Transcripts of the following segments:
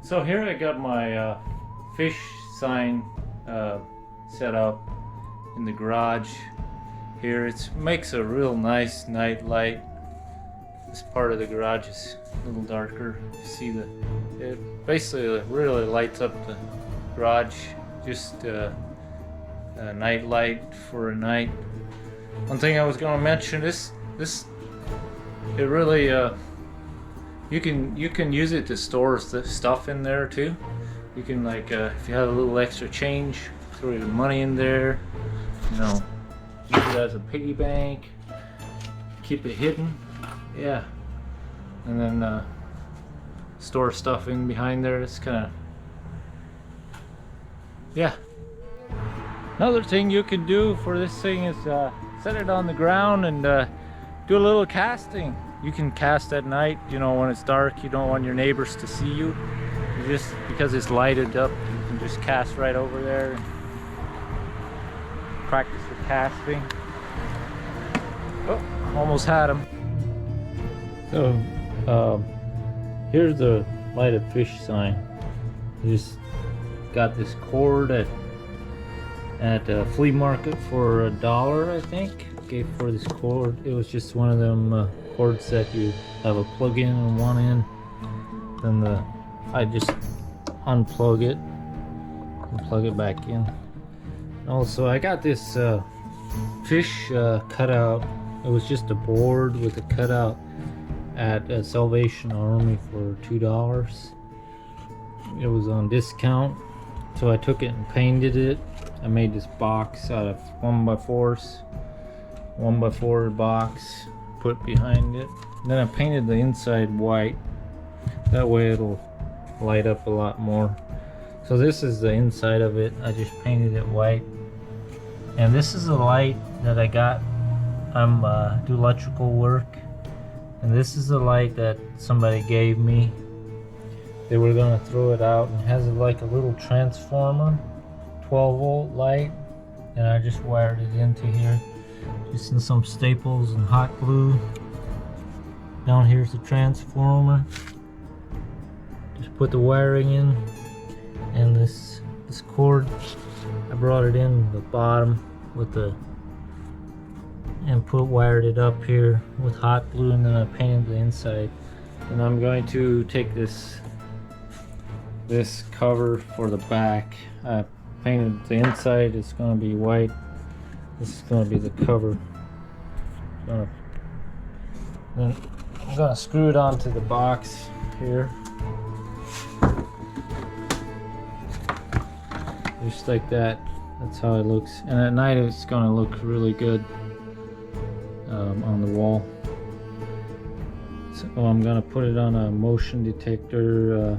So here I got my fish sign set up in the garage. Here it makes a real nice night light. This part of the garage is a little darker. You see it basically really lights up the garage. Just a night light for a night. One thing I was going to mention, this it really you can use it to store stuff in there too. You can, like, if you have a little extra change, throw your money in there, you know, use it as a piggy bank, keep it hidden, yeah, and then store stuff in behind there. It's kind of, yeah. Another thing you can do for this thing is set it on the ground and do a little casting. You can cast at night, you know, when it's dark. You don't want your neighbors to see you. You just, because it's lighted up, you can just cast right over there and practice the casting. Oh, almost had him. So here's the lighted fish sign. I just got this cord at a flea market for $1, I think. Gave for this cord. It was just one of them cords that you have a plug in on one end. Then I just unplug it and plug it back in. Also, I got this fish cutout. It was just a board with a cutout at Salvation Army for $2. It was on discount, so I took it and painted it. I made this box out of 1x4s, 1x4 box, put behind it. Then I painted the inside white. That way it'll light up a lot more. So this is the inside of it. I just painted it white. And this is a light that I got. I'm do electrical work. And this is a light that somebody gave me. They were gonna throw it out, and it has like a little transformer, 12-volt light. And I just wired it into here. Just in some staples and hot glue. Down here's the transformer. Just put the wiring in, and this cord, I brought it in the bottom with and wired it up here with hot glue, and then I painted the inside. And I'm going to take this cover for the back. I painted the inside. It's going to be white. This is going to be the cover. Then I'm going to screw it onto the box here. Just like that. That's how it looks. And at night it's going to look really good on the wall. So I'm going to put it on a motion detector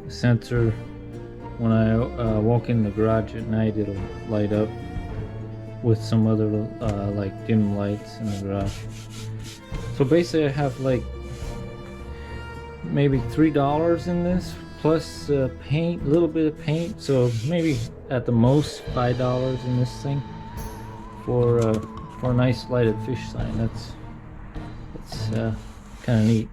sensor. When I walk in the garage at night, it'll light up with some other like dim lights in the garage. So basically I have like maybe $3 in this, plus paint, a little bit of paint, so maybe at the most $5 in this thing for a nice lighted fish sign. That's kind of neat.